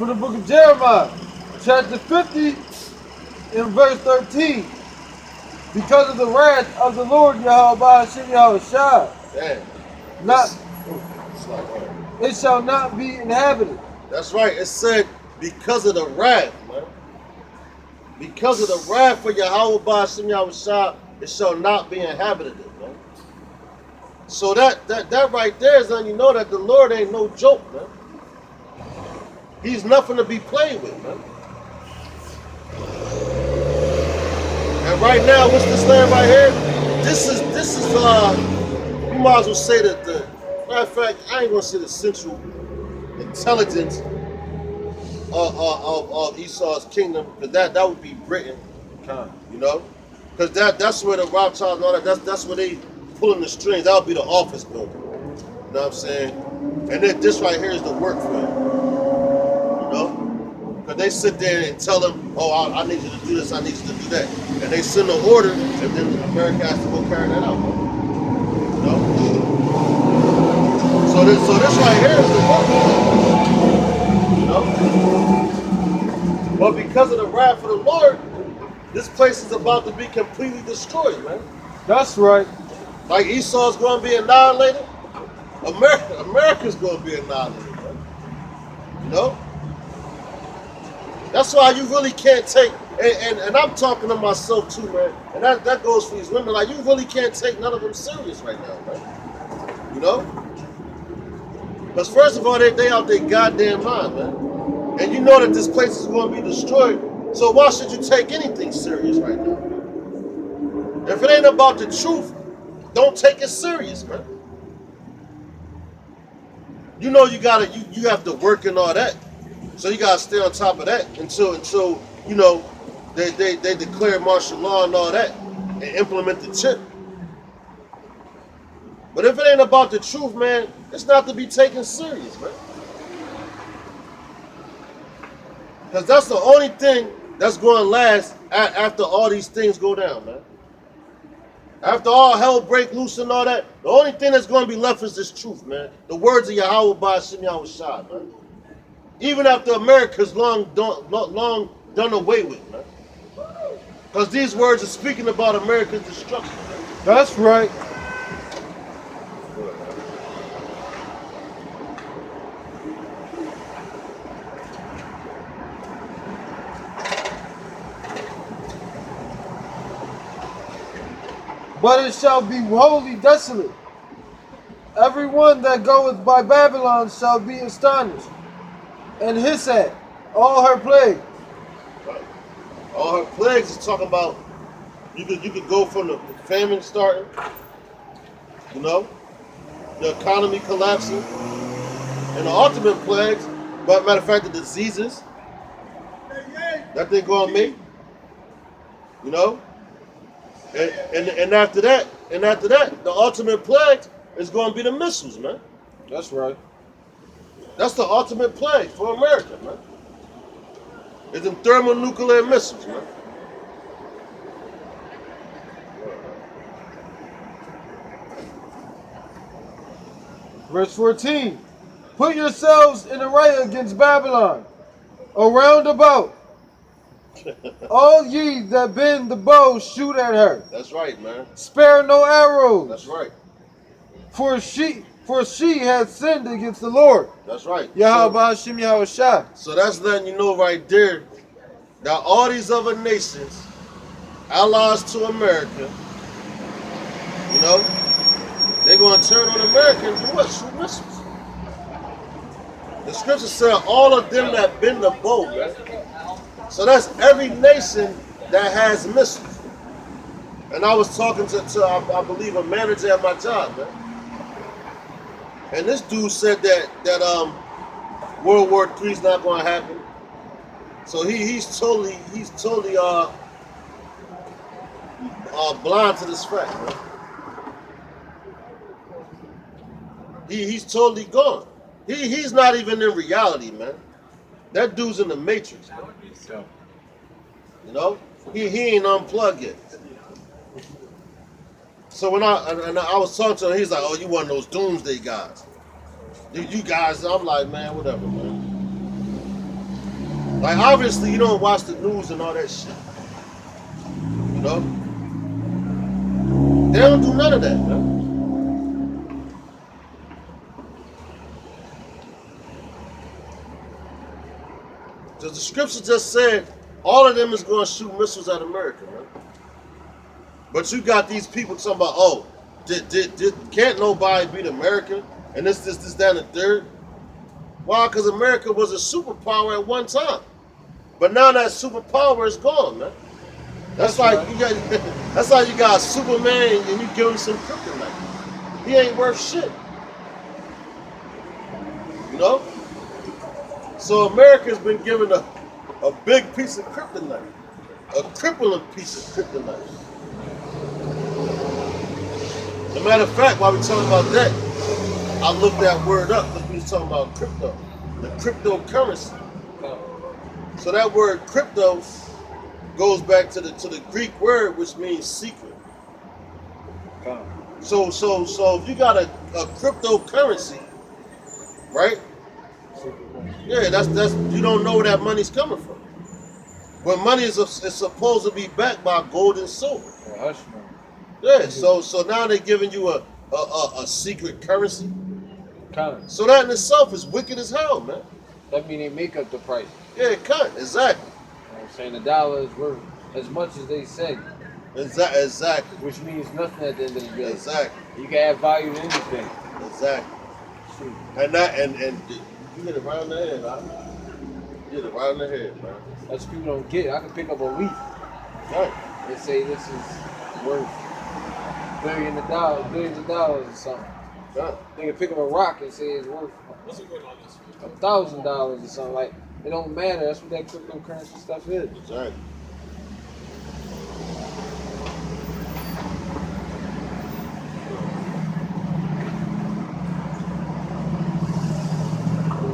from the book of Jeremiah, chapter 50, in verse 13. Because of the wrath of the Lord Yahweh Hashem Yahushua, Damn. not It's like, it shall not be inhabited. that's right. It said because of the wrath, man. Because of the wrath for Yahweh Hashem Yahushua, it shall not be inhabited, man. So that right there is letting you know that the Lord ain't no joke, man. He's nothing to be played with, man. And right now, what's this land right here? This is you might as well say that the matter of fact, I ain't gonna say the central intelligence of Esau's kingdom, because that would be Britain, you know, because that's where the Rothschilds and all that's where they pulling the strings. That would be the office building. You know what I'm saying? And then this right here is the work for it. You know? Because they sit there and tell them, oh, I need you to do this, I need you to do that. And they send an order, and then America has to go carry that out. You know? So this right here is the work. You know? But because of the wrath of the Lord, this place is about to be completely destroyed, man. That's right. Like Esau's going to be annihilated, America's going to be annihilated, man. You know? That's why you really can't take, and I'm talking to myself too, man. And that goes for these women. Like, you really can't take none of them serious right now, man. You know? Because first of all, they out their goddamn mind, man. And you know that this place is going to be destroyed. So why should you take anything serious right now? If it ain't about the truth, don't take it serious, man. You know you have to work and all that. So you gotta stay on top of that until you know they declare martial law and all that and implement the chip. But if it ain't about the truth, man, it's not to be taken serious, man. Because that's the only thing that's going to last after all these things go down, man. After all hell break loose and all that, the only thing that's going to be left is this truth, man. The words of Yahweh Hashem Yahushua, man. Even after America's long done away with, man. Because these words are speaking about America's destruction, man. That's right. But it shall be wholly desolate. Every one that goeth by Babylon shall be astonished, and hiss at all her plagues. Right. All her plagues is talking about you could go from the famine starting, you know, the economy collapsing, and the ultimate plagues, but matter of fact, the diseases that they're gonna make, you know. And after that, the ultimate plague is going to be the missiles, man. That's right. That's the ultimate plague for America, man. It's them thermonuclear missiles, man. Verse 14. Put yourselves in array against Babylon, around about. All ye that bend the bow, shoot at her. That's right, man. Spare no arrows. That's right. For she hath sinned against the Lord. That's right. Yahweh Hashem Yahushua. So that's letting you know right there that all these other nations, allies to America, you know, they're going to turn on America and do what? Shoot missiles. The scripture said all of them that bend the bow, man. So that's every nation that has missiles. And I was talking to I believe a manager at my job, man. And this dude said that World War III is not going to happen. So he's totally blind to this fact, man. He's totally gone. He's not even in reality, man. That dude's in the matrix, man. You know, he ain't unplugged yet. So when I was talking to him, he's like, "Oh, you one of those doomsday guys." You guys, I'm like, man, whatever, man. Like, obviously, you don't watch the news and all that shit. You know? They don't do none of that, man. The scripture just said all of them is going to shoot missiles at America, man. But you got these people talking about, oh, can't nobody beat America? And this, that, and the third. Why? Because America was a superpower at one time. But now that superpower is gone, man. That's like right. That's like you got Superman and you give him some kryptonite. He ain't worth shit. You know? So America's been given a big piece of kryptonite. A crippling piece of kryptonite. As a matter of fact, while we're talking about that, I looked that word up because we was talking about crypto. The cryptocurrency. So that word crypto goes back to the Greek word which means secret. So if you got a cryptocurrency, right? Yeah, that's you don't know where that money's coming from. But money is supposed to be backed by gold and silver. Yeah, so now they're giving you a secret currency. So that in itself is wicked as hell, man. That means they make up the price. Yeah, it can, exactly. You know what I'm saying? The dollar is worth as much as they say. Exactly. Which means nothing at the end of the day. Exactly. You can add value to anything. Exactly. Shoot. And you hit it right in the head, huh? You hit it right in the head, man. That's what people don't get. I can pick up a leaf. Right. And say this is worth billions of dollars or something. Right. They can pick up a rock and say it's worth $1,000 or something. Like, it don't matter. That's what that cryptocurrency stuff is. Exactly.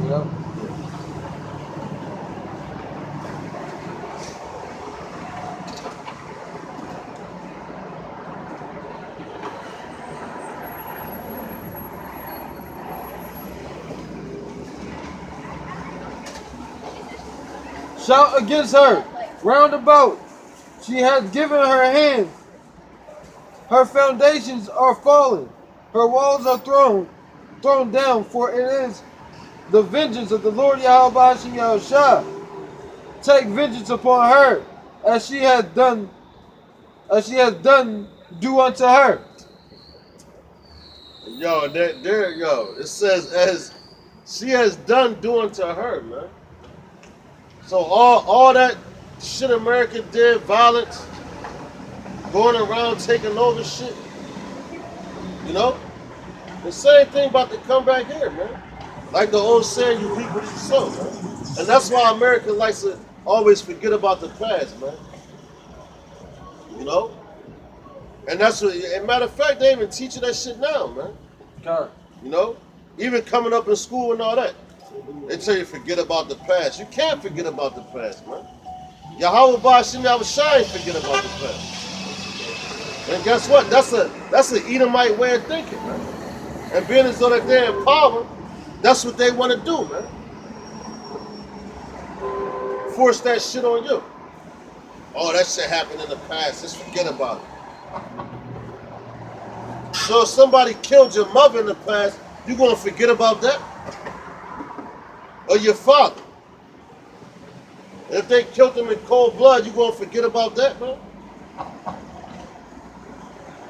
Yep. Shout against her, round about. She has given her hands. Her foundations are fallen. Her walls are thrown down, for it is the vengeance of the Lord Yahweh Hashem Yahushua. Take vengeance upon her, as she has done do unto her. Yo, it says as she has done do unto her, man. So all that shit America did, violence, going around taking over shit, you know? The same thing about to come back here, man. Like the old saying, you reap what you sow, man. And that's why America likes to always forget about the past, man. You know? And that's what, as a matter of fact, they even teaching that shit now, man. God. You know? Even coming up in school and all that. They tell you forget about the past. You can't forget about the past, man. Yahweh Ba'ashim Yahushua forget about the past. And guess what? That's an Edomite way of thinking, man. And being as though that they're in power, that's what they want to do, man. Force that shit on you. Oh, that shit happened in the past. Just forget about it. So if somebody killed your mother in the past, you gonna forget about that? Or your father? And if they killed him in cold blood, you gonna forget about that, man?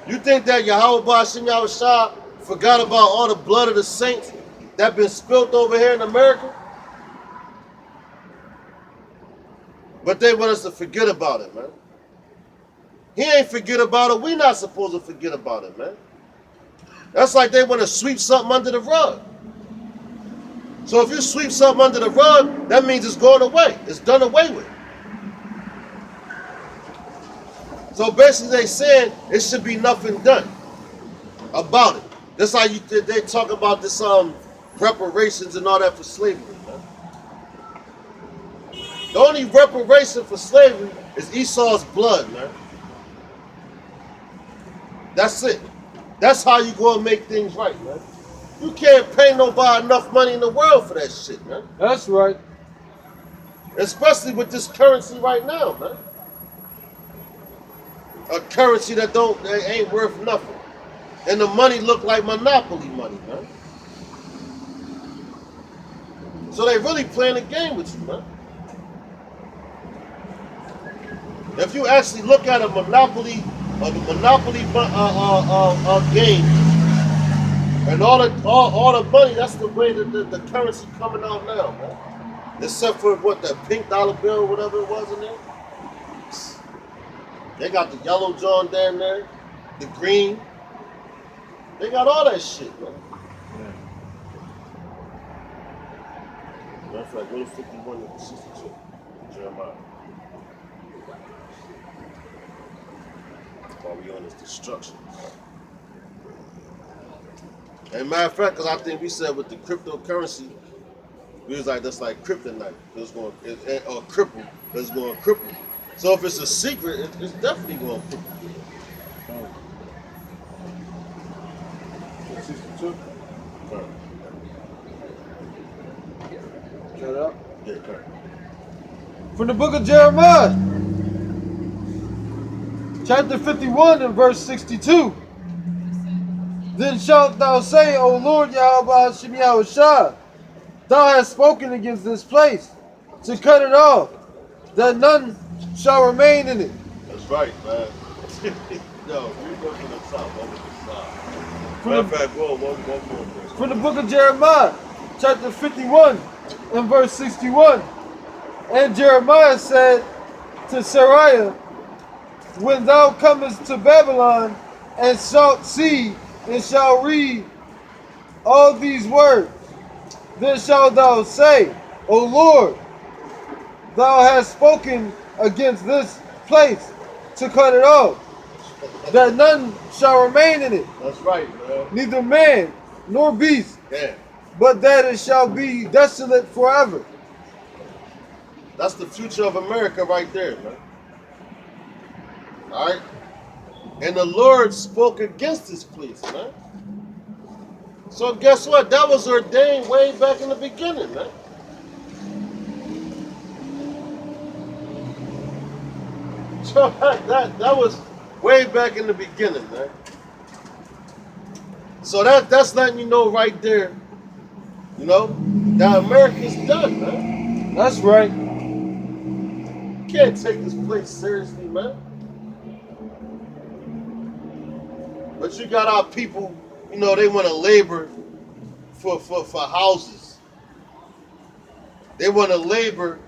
You think that Yahweh Ba'ashim Yahushua forgot about all the blood of the saints that been spilt over here in America? But they want us to forget about it, man. He ain't forget about it. We not supposed to forget about it, man. That's like they want to sweep something under the rug. So if you sweep something under the rug, that means it's going away. It's done away with. So basically they saying it should be nothing done about it. That's how they talk about this reparations and all that for slavery, man. The only reparation for slavery is Esau's blood, man. That's it. That's how you go and make things right, man. You can't pay nobody enough money in the world for that shit, man. That's right. Especially with this currency right now, man. A currency that ain't worth nothing. And the money look like monopoly money, man. So they really playing a game with you, man. If you actually look at a monopoly game, and all the money, that's the way that the currency coming out now, man. Except for what, the pink dollar bill, whatever it was in there. They got the yellow John down there, the green. They got all that shit, man. Matter of fact, go to 51 and 62. Jeremiah. While we on this destruction. And matter of fact, because I think we said with the cryptocurrency, we was like, that's like kryptonite. It's going or cripple. It's going to cripple. So if it's a secret, it's definitely going to cripple. 62. Right. Shut up. Yeah, right. From the book of Jeremiah, chapter 51 and verse 62. Then shalt thou say, O Lord Yahweh Hashem Yahushua, thou hast spoken against this place, to cut it off, that none shall remain in it. That's right, man. No, we go to the top, over the side. Matter of fact, go one more verse. From the book of Jeremiah, chapter 51 and verse 61. And Jeremiah said to Sariah, when thou comest to Babylon, and shalt see and shall read all these words, then shalt thou say, O Lord, thou hast spoken against this place to cut it off, that none shall remain in it, That's right, man. neither man nor beast, Yeah. but that it shall be desolate forever. That's the future of America right there, man. All right? And the Lord spoke against this place, man. So guess what? That was ordained way back in the beginning, man. So that was way back in the beginning, man. So that's letting you know right there, you know, that America's done, man. That's right. You can't take this place seriously, man. But you got our people, you know, they want to labor for houses. They want to labor,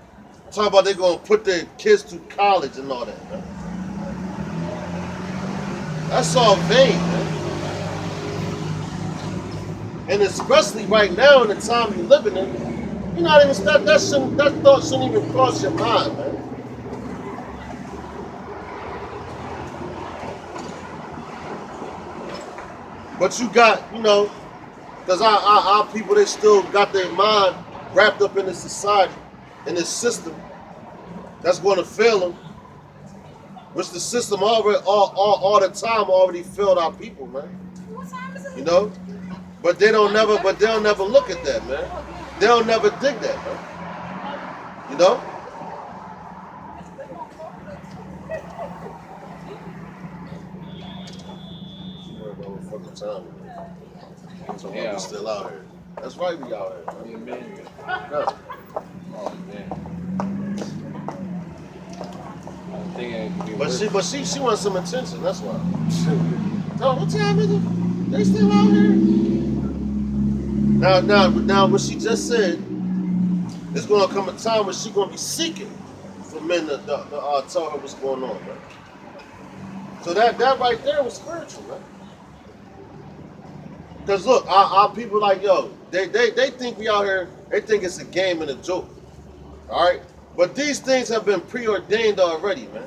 talk about they're going to put their kids through college and all that, man. That's all vain, man. And especially right now in the time you're living in, you're not even, that thought shouldn't even cross your mind, man. But you got, you know, because our people, they still got their mind wrapped up in this society, in this system that's going to fail them, which the system already, all the time already failed our people, man. You know? But they'll never look at that, man. They'll never dig that, man. You know? Time. So yeah. We still out here. That's right, we out here. Man. Yeah. Oh man. I'm thinking but she wants some attention. That's why. No, what time is it? They still out here. Now, what she just said, there's gonna come a time when she's gonna be seeking for men to tell her what's going on, man. So that right there was spiritual, man. Because look, our people like, yo, they think we out here, they think it's a game and a joke. All right? But these things have been preordained already, man.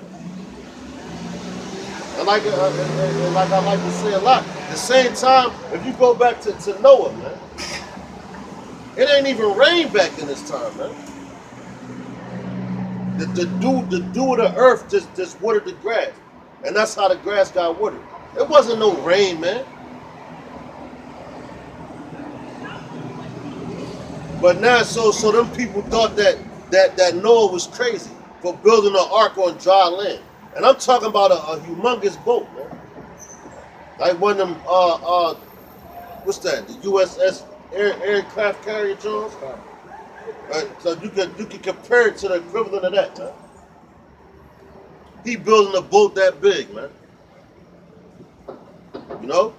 And like I like to say a lot, at the same time, if you go back to Noah, man, it ain't even rain back in this time, man. The dew of the earth just watered the grass. And that's how the grass got watered. It wasn't no rain, man. But now, so them people thought that that Noah was crazy for building an ark on dry land. And I'm talking about a humongous boat, man. Like one of them, what's that? The USS aircraft carrier Jones. So you can compare it to the equivalent of that, man. He building a boat that big, man. You know?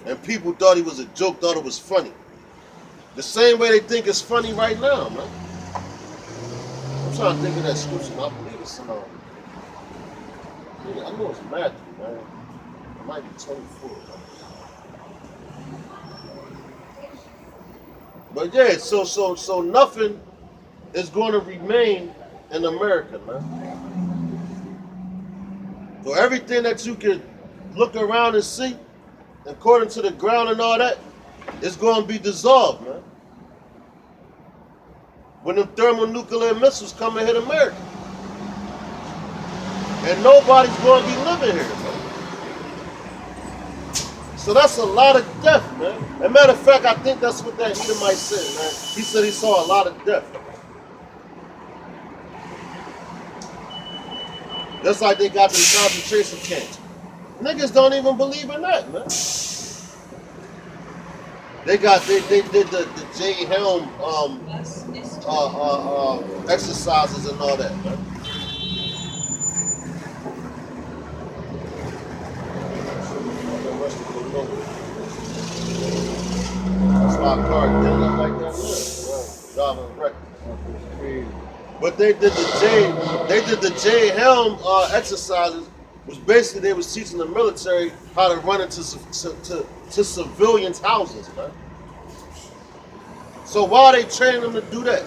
And people thought he was a joke, thought it was funny. The same way they think it's funny right now, man. I'm trying to think of that scripture. I believe it's in, I know it's Matthew, man. It might be 24. Man. But yeah, so nothing is going to remain in America, man. So everything that you can look around and see, according to the ground and all that, it's going to be dissolved, man. When them thermonuclear missiles come and hit America. And nobody's going to be living here, man. So that's a lot of death, man. As a matter of fact, I think that's what that Edomite said, man. He said he saw a lot of death. Just like they got the concentration camps. Niggas don't even believe in that, man. They did the J. Helm exercises and all that, man. That's why a car didn't look like that. Driving record. But they did the J. Helm exercises, which basically they was teaching the military how to run into to civilians' houses, man. So why are they training them to do that?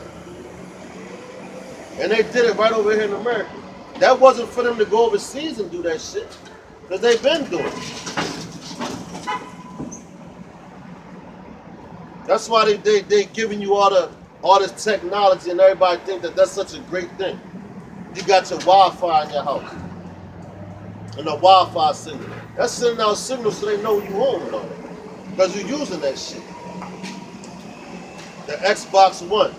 And they did it right over here in America. That wasn't for them to go overseas and do that shit, because they've been doing it. That's why they giving you all this technology, and everybody think that that's such a great thing. You got your Wi-Fi in your house, and the Wi-Fi signal. That's sending out signals so they know you home and all that, because you're using that shit. The Xbox One,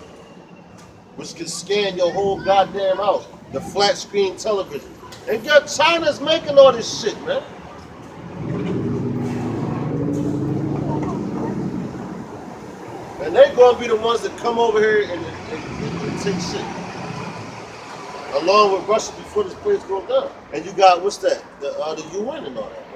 which can scan your whole goddamn house. The flat screen television. And China's making all this shit, man. And they're going to be the ones that come over here and take shit. Along with Russia before this place goes down. And you got, what's that? The UN and all that, man.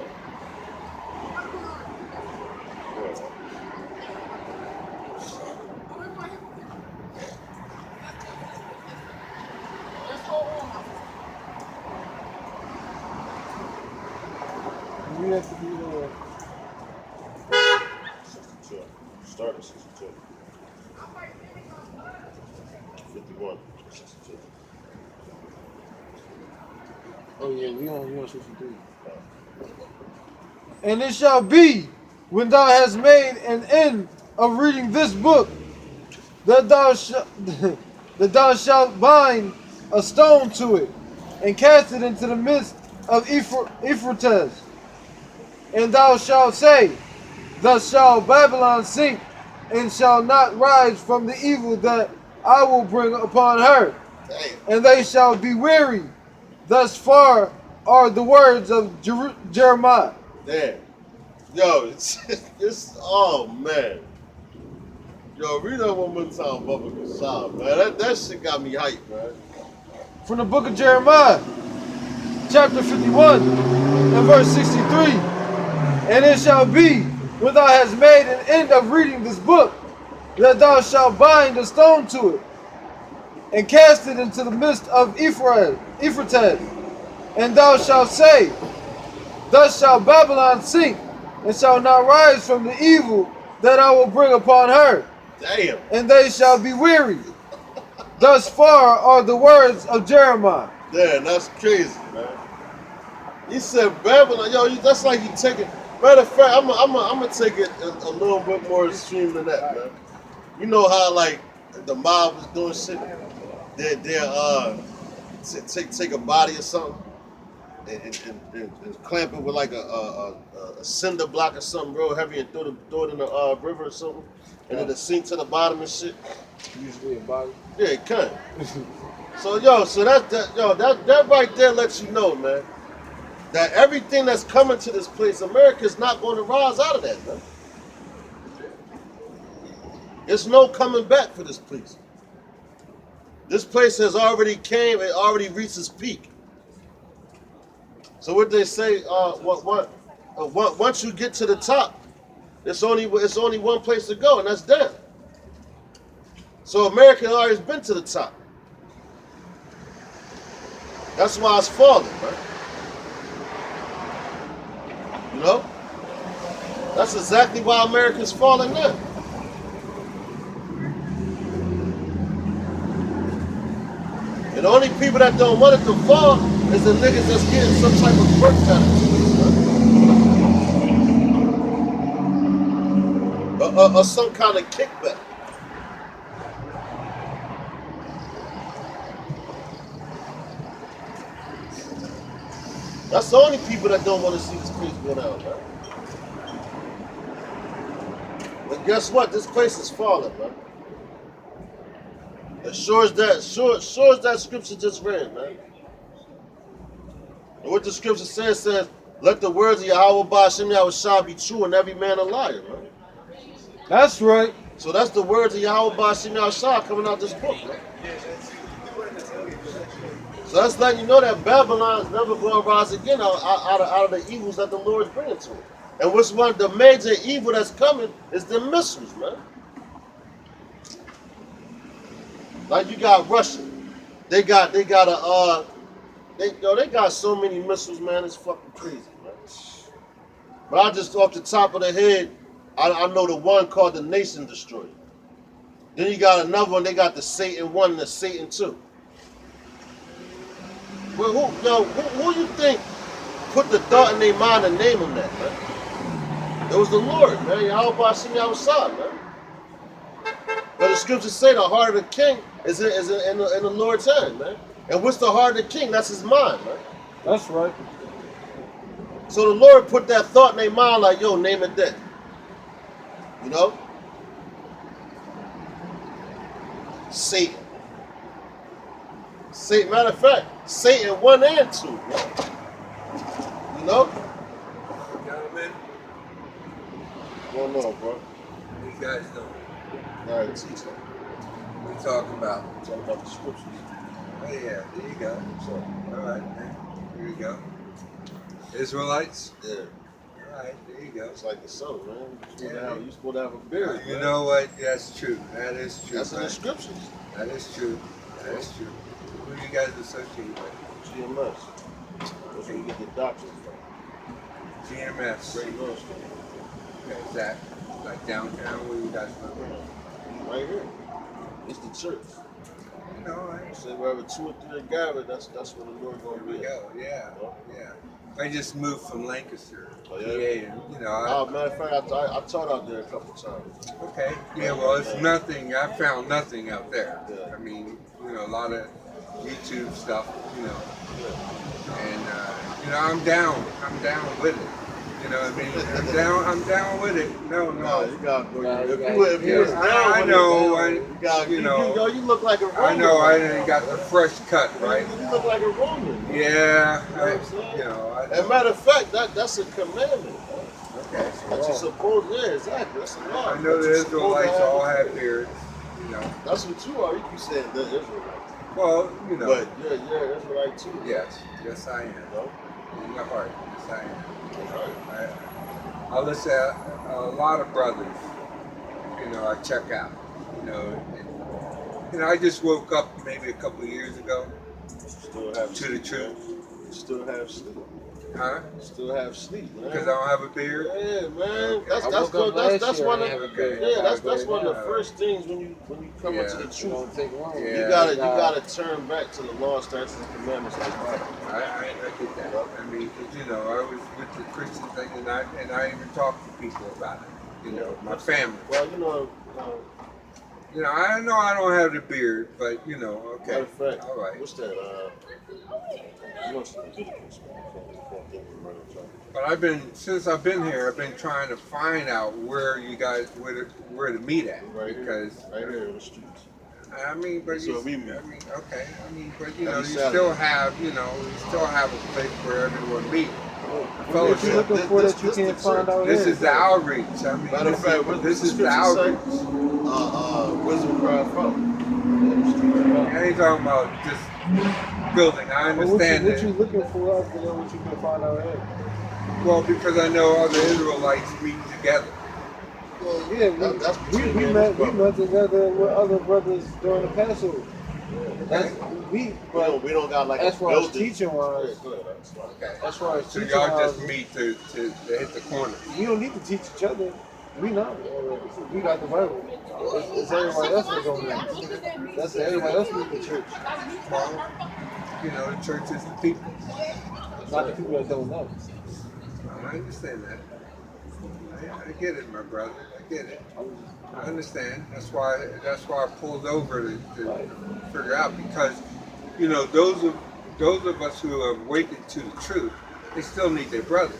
You have to be the 62. Started 62. 51. 62. Oh yeah, we on 63. And it shall be when thou hast made an end of reading this book that thou shalt bind a stone to it and cast it into the midst of Euphrates. And thou shalt say, thus shall Babylon sink, and shall not rise from the evil that I will bring upon her. Damn. And they shall be weary. Thus far are the words of Jeremiah. Damn. Yo, it's oh man. Yo, read that one more time, Bubba Kasab, man. That shit got me hyped, man. From the book of Jeremiah, chapter 51, and verse 63. And it shall be, when thou hast made an end of reading this book, that thou shalt bind a stone to it, and cast it into the midst of Euphrates. And thou shalt say, thus shall Babylon sink, and shall not rise from the evil that I will bring upon her. Damn. And they shall be weary. Thus far are the words of Jeremiah. Damn, that's crazy, man. He said Babylon, yo, that's like you taking. Matter of fact, I'm gonna take it a little bit more extreme than that, man. You know how like the mob was doing shit? They take a body or something, and clamp it with like a cinder block or something real heavy and throw it in the river or something, and then it sink to the bottom and shit. Usually a body. Yeah, it can. So that right there lets you know, man, that everything that's coming to this place, America's not going to rise out of that, man. There's no coming back for this place. This place has already came, it already reached its peak. So what they say, once you get to the top, it's only one place to go, and that's down. So America has already been to the top. That's why it's falling, right? You know? That's exactly why America's falling now. And the only people that don't want it to fall is the niggas that's getting some type of work out of it, or some kind of kickback. That's the only people that don't want to see this place go down, man. But guess what? This place is falling, man. As sure as that scripture just read, man. And what the scripture says, let the words of Yahweh Ba'ashem Yahushua be true and every man a liar, man. That's right. So that's the words of Yahweh Ba'ashem Yahushua coming out this book, man. So that's letting you know that Babylon is never going to rise again out of the evils that the Lord is bringing to it. And what's one of the major evil that's coming is the missiles, man. Like you got Russia, they got so many missiles, man. It's fucking crazy, man. But I just off the top of the head, I know the one called the Nation Destroyer. Then you got another one. They got the Satan 1 and the Satan 2. Well, who you think put the thought in their mind to name them that, man? It was the Lord, man. Yahweh Ba'ashem Yahushua, man. But the scriptures say the heart of the king is in the Lord's hand, man. And what's the heart of the king? That's his mind, man. That's right. So the Lord put that thought in their mind like, yo, name it that. You know? Satan. Matter of fact, Satan 1 and 2, man. You know? Gentlemen, What's going on, bro? what you guys doing? All right, teach them. What you talking about? Talk about the scriptures. Oh yeah, there you go. So, All right, man. Here you go. Israelites? yeah, All right, there you go. it's like the sun, man. You're Yeah. supposed to have a beard, You man. know what? That's true. That is true. That's in the man. scriptures. That is true. That is true. Who do you guys associate with? GMS. That's where you get the doctrine from. GMS. Great North Street. Okay, is that like downtown? Where you guys live? Right here. It's the church. You know, Say wherever 2 or 3 are gathered, that's where the Lord there gonna we be. go. Yeah, yeah. I just moved from Lancaster. Oh, yeah? PA, and, you know, Matter of fact, I taught out there a couple times. okay. Yeah, well, it's nothing. I found nothing out there. Yeah. I mean, you know, a lot of YouTube stuff, you know, and you know, I'm down with it. You know what I mean? I'm down with it. No. You gotta go. Nah, If you you was Yeah, down I with know. it, you got, you know. you look like a Roman. I know. I got the fresh cut, right? You look like a Roman. Yeah. You know what I'm saying? You know. As a matter of fact, that's a commandment. Okay. That you supposed, yeah, exactly. That's a law. I know the That you supposed to Israelites all have beards. You know. That's what you are. You keep saying the Israelite. Well, you know. But you're Israelite too. Yes. Yes, I am. You know? In the heart. Yes, I am. Right. I listen to a lot of brothers, you know, I check out, you know, and, you know, I just woke up maybe a couple of years ago Still have to the sleep, truth, man. Still have sleep. huh? Still have sleep, man. Because I don't have a beard. Yeah, man. Okay. That's I woke up one last of year, I the didn't have a beard. yeah, that's I one of the now. first things when you come Yeah. into the It truth. don't take long. Yeah. You gotta turn back to the law, statutes, and commandments of the Bible. I get that. I mean, 'cause, you know, I was with the Christian thing, and I even talked to people about it. You know, my family. Well, You know I don't have the beard, but you know, okay, Matter of fact, all right. what's that? You want some Leviticus, man. Can't think of it right on top. But since I've been here, I've been trying to find out where you guys where to meet at Right because here, right here in the streets. I mean, but That's where we meet. okay. I mean, but you know, Every you Saturday. still have a place where everyone meets. What you Fellowship. looking for This- that you this can't the find church. out This here? is the outreach. I mean, Matter of fact, what this the is the scripture say? outreach. Wisdom cry from. In the streets. I ain't talking about just building. I But what understand you that. looking for out there? What you can find out here? Well, because I know other Israelites meet together. Well, yeah, That's we between met brothers. together with other brothers during the Passover. That's but We don't got like as a far as building. teaching wise, Yeah, go ahead, that's fine. Okay. as far as So teaching y'all just wise, meet to hit the corner. we don't need to teach each other. We know. We got the Bible. It's everybody else that's on there. That's everybody else in the church, Well, you know, the church is the people. not the people that don't know. I understand that. I get it, my brother. I get it. I understand. That's why I pulled over to figure out because, you know, those of us who have awakened to the truth, they still need their brothers.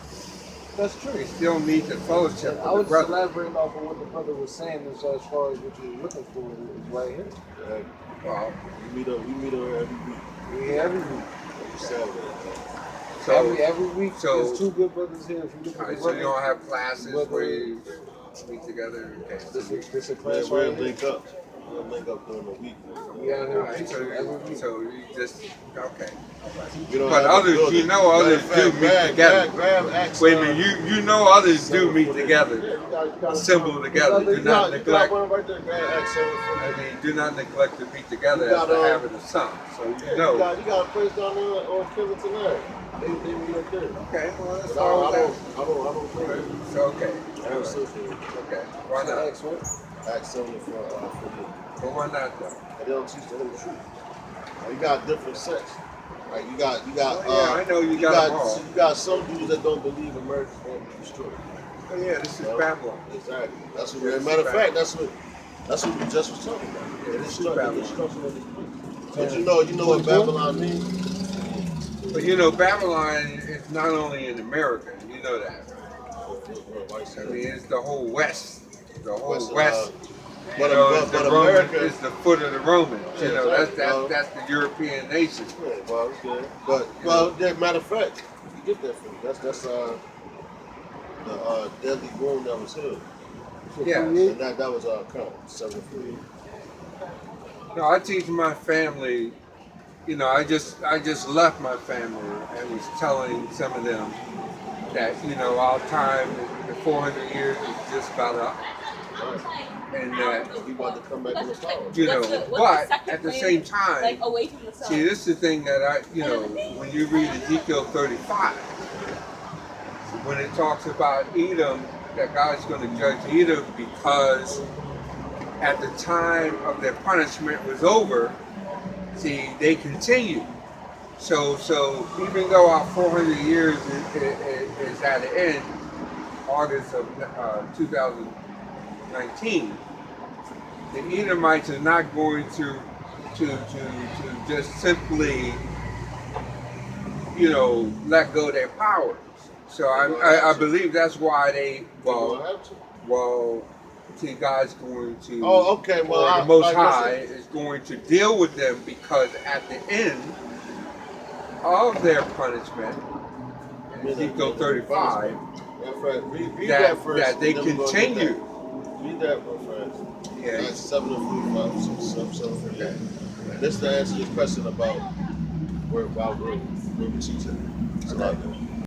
That's true. They still need the fellowship I of was the brothers. elaborating off of what the brother was saying as far as what you're looking for is right here. Yeah, Well, we meet up every week. We every week. Every Saturday. so Every week so- there's two good brothers here. If you look all at right, the so you don't brothers, have classes where you meet together. Okay. this a Yeah, class we'll right here. link up. We'll link up during the week. We out All here right, teaching every week. so you just okay. We don't But have a others, building. you know, others Matter do of fact, meet together. Grab Acts, Wait a minute, you know others do meet together, assemble together. Do not You got neglect. one right there. Grab Acts 7. I mean, do not neglect to meet together You as got, the habit of some. So Yeah, you know. you got a place down there on Killington Ave. They meet up there. Okay, well that's But all I that. don't think it. So okay, I all don't right. associate it. Okay, why not? Acts what? Acts 7 for the. But why not though? And they don't teach the whole truth. You got different sects. Like you got. Well, yeah, I know you got them all. You got some dudes that don't believe America can be destroyed. Oh yeah, this is Babylon. Exactly. That's what. As a matter of fact, that's what we just was talking about. Yeah, The this is destruction Babylon. of these people. But you know what Babylon means? But you know, Babylon is not only in America. You know that. I mean, it's the whole West. The whole West. But, You know, but the Roman America is the foot of the Romans. You Yeah, know, exactly. that's the European nation. Yeah, well, it's good. But matter of fact, you get that from that's the deadly wound that was healed. Yeah. And that was count 7 for you. No, I teach my family. You know, I just left my family and was telling some of them that our time, the 400 years, is just about up, and that He about to come back in the power. but at the same time, like away from the sun. see, this is the thing that when you read Ezekiel 35, when it talks about Edom, that God's going to judge Edom because at the time of their punishment was over, see, they continued. So even though our 400 years is at the end, August of 2019, the Edomites are not going to just simply, let go of their powers. So I believe that's why see, God's going to, Oh, okay. Well, or the Most like High listen, is going to deal with them because at the end of their punishment, in Ezekiel 35, yeah, Fred, read that that first. they and then we'll go to continue. that. Read that one first. Yeah. Acts 7 and 45, 7 for that. This is to answer your question about where we teach it. It's a lot there.